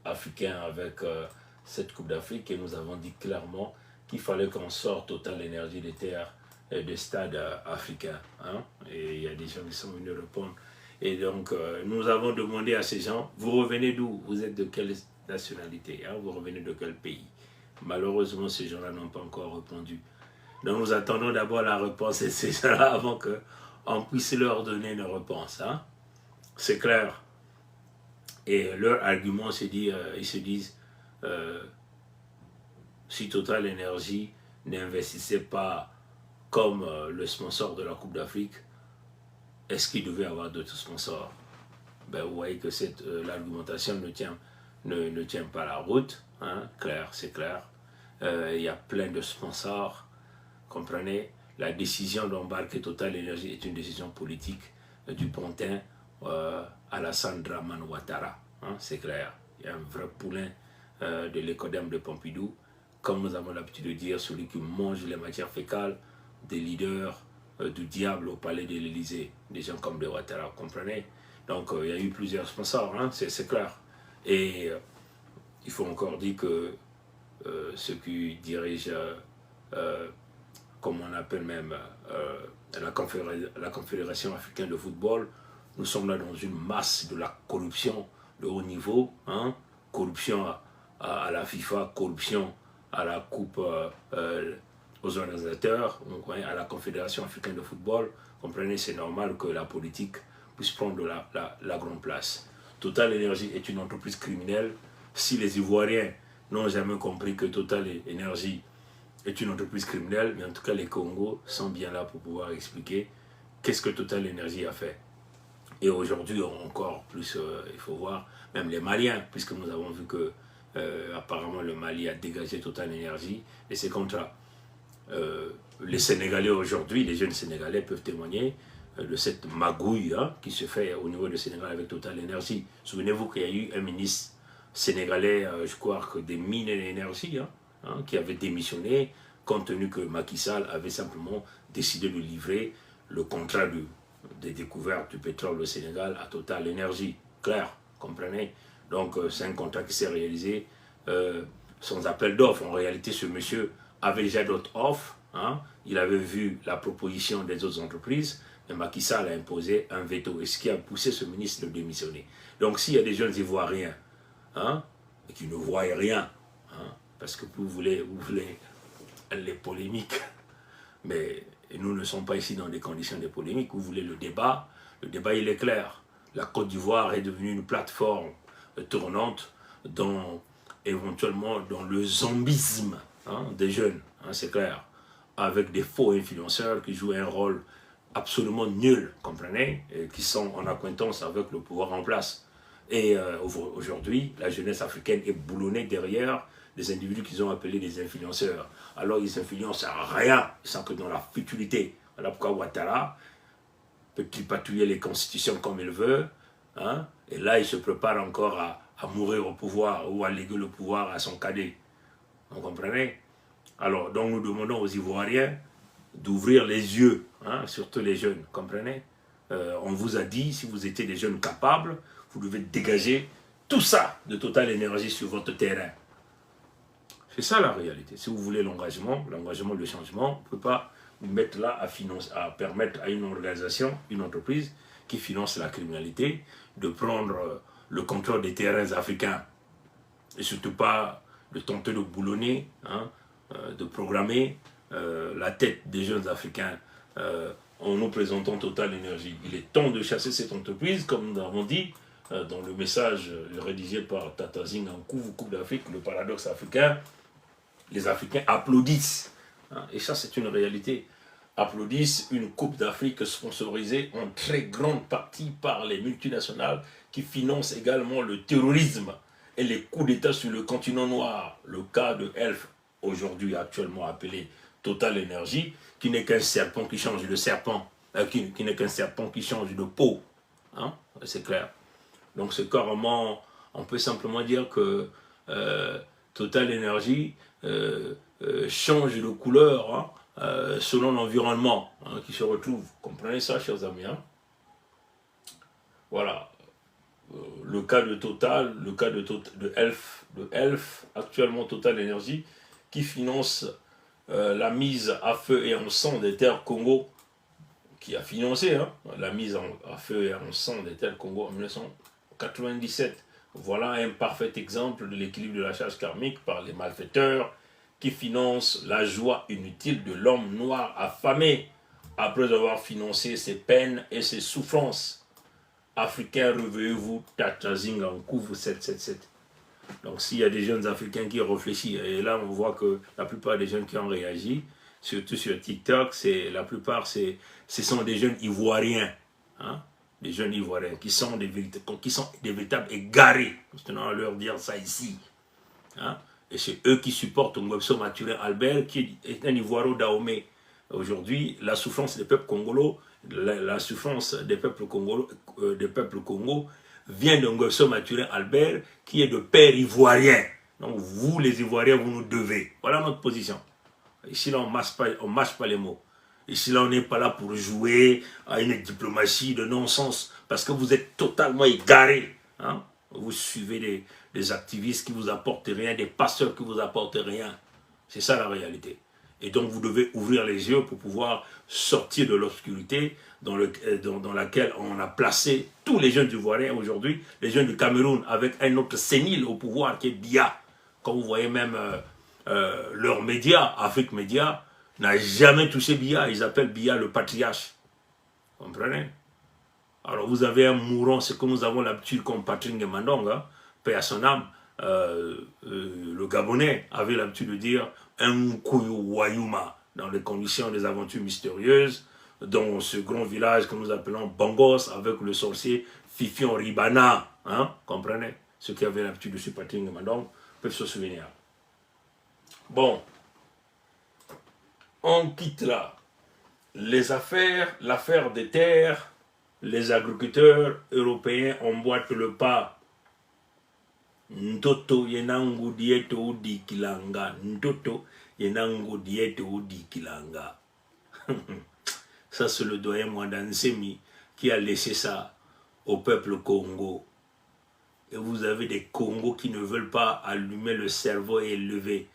africain avec cette Coupe d'Afrique et nous avons dit clairement qu'il fallait qu'on sorte Total Énergie des terres et des stades africains. Hein? Et il y a des gens qui sont venus répondre. Et donc, nous avons demandé à ces gens, vous revenez d'où? Vous êtes de quelle nationalité? Hein? Vous revenez de quel pays? Malheureusement, ces gens-là n'ont pas encore répondu. Donc, nous attendons d'abord la réponse de ces gens-là avant qu'on puisse leur donner une réponse. Hein? C'est clair. Et leur argument, ils se disent, si Total Énergie n'investissait pas comme le sponsor de la Coupe d'Afrique, est-ce qu'il devait avoir d'autres sponsors? Ben, vous voyez que l'argumentation ne tient pas la route. Hein? Clair, c'est clair. Il y a plein de sponsors. Comprenez, la décision d'embarquer Total Énergie est une décision politique du Pontin Alassane Dramane Ouattara. Hein? C'est clair. Il y a un vrai poulain de l'écodème de Pompidou. Comme nous avons l'habitude de dire, celui qui mange les matières fécales des leaders du diable au palais de l'Élysée, des gens comme de Ouattara, vous comprenez? Donc il y a eu plusieurs sponsors, hein, c'est clair. Et il faut encore dire que ceux qui dirigent, comme on appelle même, la Confédération africaine de football, nous sommes là dans une masse de la corruption de haut niveau, hein, corruption à la FIFA, corruption à la Coupe aux organisateurs, à la Confédération africaine de football. Comprenez, c'est normal que la politique puisse prendre la grande place. Total Énergie est une entreprise criminelle. Si les Ivoiriens n'ont jamais compris que Total Énergie est une entreprise criminelle, mais en tout cas les Congos sont bien là pour pouvoir expliquer qu'est-ce que Total Énergie a fait. Et aujourd'hui encore plus, il faut voir, même les Maliens, puisque nous avons vu que apparemment le Mali a dégagé Total Énergie et ses contrats. Les Sénégalais aujourd'hui, les jeunes Sénégalais peuvent témoigner de cette magouille qui se fait au niveau du Sénégal avec Total Énergie. Souvenez-vous qu'il y a eu un ministre sénégalais, je crois que des mines et l'énergie, qui avait démissionné compte tenu que Macky Sall avait simplement décidé de livrer le contrat des découvertes du pétrole au Sénégal à Total Énergie. Clair, comprenez? Donc c'est un contrat qui s'est réalisé sans appel d'offres. En réalité, ce monsieur avait déjà d'autres offres. Hein? Il avait vu la proposition des autres entreprises, mais Macky Sall a imposé un veto, et ce qui a poussé ce ministre de démissionner. Donc s'il y a des jeunes Ivoiriens et qui ne voient rien, parce que vous voulez les polémiques, mais nous ne sommes pas ici dans des conditions de polémique, vous voulez le débat il est clair. La Côte d'Ivoire est devenue une plateforme tournante éventuellement dans le zombisme des jeunes, c'est clair, avec des faux influenceurs qui jouent un rôle absolument nul, comprenez, et qui sont en acquaintance avec le pouvoir en place. Et aujourd'hui, la jeunesse africaine est boulonnée derrière des individus qu'ils ont appelés des influenceurs. Alors ils influencent à rien, ils sont que dans la futilité. Voilà pourquoi Ouattara peut-il patouiller les constitutions comme il veut, et là il se prépare encore à mourir au pouvoir ou à léguer le pouvoir à son cadet. Vous comprenez? Alors, donc nous demandons aux Ivoiriens d'ouvrir les yeux, surtout les jeunes, comprenez? On vous a dit, si vous étiez des jeunes capables, vous devez dégager tout ça de Total Énergie sur votre terrain. C'est ça la réalité. Si vous voulez l'engagement, le changement, on ne peut pas vous mettre là à permettre à une organisation, une entreprise qui finance la criminalité, de prendre le contrôle des terrains africains. Et surtout pas de tenter de boulonner, de programmer la tête des jeunes Africains en nous présentant Total Énergie. Il est temps de chasser cette entreprise, comme nous avons dit, dans le message rédigé par Tata Zing en Coupe d'Afrique, le paradoxe africain. Les Africains applaudissent, et ça c'est une réalité, applaudissent une Coupe d'Afrique sponsorisée en très grande partie par les multinationales qui financent également le terrorisme et les coups d'État sur le continent noir. Le cas de Elf, aujourd'hui actuellement appelé Total Énergie, qui n'est qu'un serpent qui change de serpent, qui n'est qu'un serpent qui change de peau. C'est clair. Donc c'est carrément, on peut simplement dire que Total Énergie change de couleur selon l'environnement qui se retrouve. Comprenez ça, chers amis. Voilà. le cas de Total, le cas de Elf, actuellement Total Energy, qui finance la mise à feu et en sang des terres Congo, qui a financé la mise à feu et en sang des terres Congo en 1997. Voilà un parfait exemple de l'équilibre de la charge karmique par les malfaiteurs qui financent la joie inutile de l'homme noir affamé après avoir financé ses peines et ses souffrances. Africains, réveillez-vous, Tatazing en couvre 777. Donc s'il y a des jeunes Africains qui réfléchissent, et là on voit que la plupart des jeunes qui ont réagi, surtout sur TikTok, la plupart ce sont des jeunes Ivoiriens, hein, des jeunes Ivoiriens qui sont des véritables égarés. Maintenant, on va leur dire ça ici. Hein, et c'est eux qui supportent Ngwebso Mathurin Albert, qui est un Ivoiro Dahomey. Aujourd'hui, la souffrance des peuples congolais, la souffrance des peuples Congo vient de Ngwebso Mathurin Albert, qui est de père ivoirien. Donc vous, les Ivoiriens, vous nous devez. Voilà notre position. Ici, là, on ne mâche pas les mots. Ici, là, on n'est pas là pour jouer à une diplomatie de non-sens, parce que vous êtes totalement égarés. Hein? Vous suivez des activistes qui ne vous apportent rien, des pasteurs qui ne vous apportent rien. C'est ça la réalité. Et donc, vous devez ouvrir les yeux pour pouvoir sortir de l'obscurité dans laquelle on a placé tous les jeunes Ivoiriens aujourd'hui, les jeunes du Cameroun, avec un autre sénile au pouvoir qui est Biya. Quand vous voyez même leurs médias, Afrique Média, n'a jamais touché Biya. Ils appellent Biya le patriarche. Vous comprenez? Alors vous avez un mourant, c'est comme nous avons l'habitude comme Patrick Ngemandong, hein, paix à son âme, le Gabonais avait l'habitude de dire un Kuyu Wayuma dans les conditions des aventures mystérieuses dans ce grand village que nous appelons Bangos avec le sorcier Fifion Ribana. Hein, comprenez? Ceux qui avaient l'habitude de suivre Patrick Ngemandong peuvent se souvenir. Bon, on quitte là les affaires, l'affaire des terres. Les agriculteurs européens emboîtent le pas. Ntoto yenangu dieto udi kilanga. Ntoto yenangu dieto udi kilanga. Ça, c'est le doyen Mwandansemi qui a laissé ça au peuple Congo. Et vous avez des Congos qui ne veulent pas allumer le cerveau et élever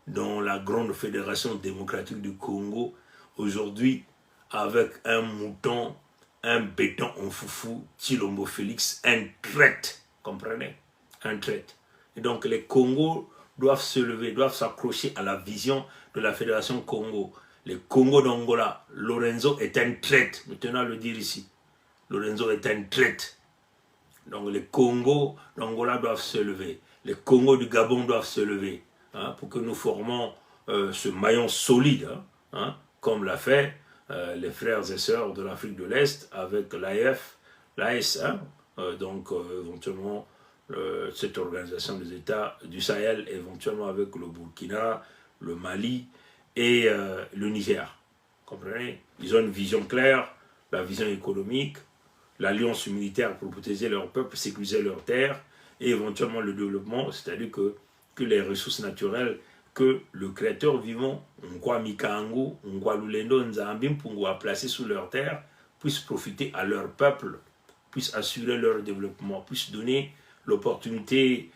dans la grande fédération démocratique du Congo. Aujourd'hui, avec un mouton, un béton en foufou, Tshilombo Félix, un traître, comprenez? Un traître. Et donc les Congos doivent se lever, doivent s'accrocher à la vision de la Fédération Congo. Les Congo d'Angola, Lorenzo est un traître, nous tenons à le dire ici. Lorenzo est un traître. Donc les Congos d'Angola doivent se lever. Les Congos du Gabon doivent se lever, hein, pour que nous formons ce maillon solide, hein, comme l'a fait les frères et sœurs de l'Afrique de l'Est avec l'AF, l'AS, hein, donc éventuellement cette organisation des États du Sahel, éventuellement avec le Burkina, le Mali et le Niger. Comprenez? Ils ont une vision claire, la vision économique, l'alliance militaire pour protéger leur peuple, sécuriser leurs terres et éventuellement le développement, c'est-à-dire que les ressources naturelles que le créateur vivant, Nkwa Mikango, Nkwa Lulendo, Nzambi, Mpungu a placé sous leur terre, puissent profiter à leur peuple, puissent assurer leur développement, puissent donner l'opportunité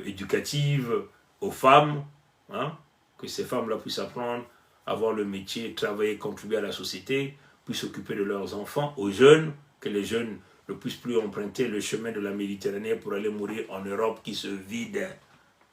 éducative aux femmes, hein, que ces femmes-là puissent apprendre, avoir le métier, travailler, contribuer à la société, puissent s'occuper de leurs enfants, aux jeunes, que les jeunes ne puissent plus emprunter le chemin de la Méditerranée pour aller mourir en Europe qui se vide.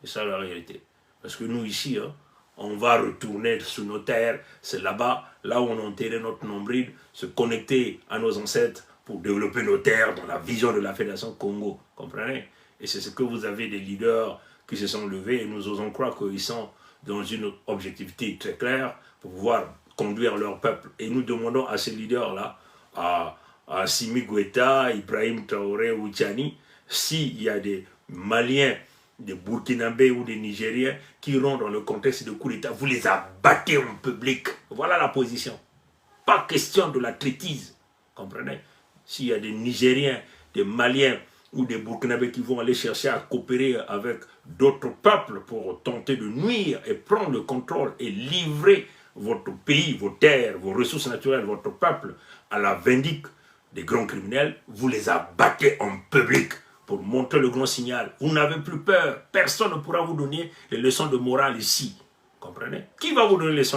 C'est ça la réalité. Parce que nous ici, hein, on va retourner sur nos terres, c'est là-bas, là où on a enterré notre nombril, se connecter à nos ancêtres pour développer nos terres dans la vision de la Fédération Congo, comprenez? Et c'est ce que vous avez des leaders qui se sont levés et nous osons croire qu'ils sont dans une objectivité très claire pour pouvoir conduire leur peuple. Et nous demandons à ces leaders-là, à Assimi Goïta, Ibrahim Traoré ou Tchani, s'il y a des Maliens, des Burkinabés ou des Nigériens qui rentrent dans le contexte de coup d'État, vous les abattez en public. Voilà la position. Pas question de la traitise. Comprenez? S'il y a des Nigériens, des Maliens ou des Burkinabés qui vont aller chercher à coopérer avec d'autres peuples pour tenter de nuire et prendre le contrôle et livrer votre pays, vos terres, vos ressources naturelles, votre peuple à la vindicte des grands criminels, vous les abattez en public pour montrer le grand signal. Vous n'avez plus peur. Personne ne pourra vous donner les leçons de morale ici. Comprenez? Qui va vous donner les leçons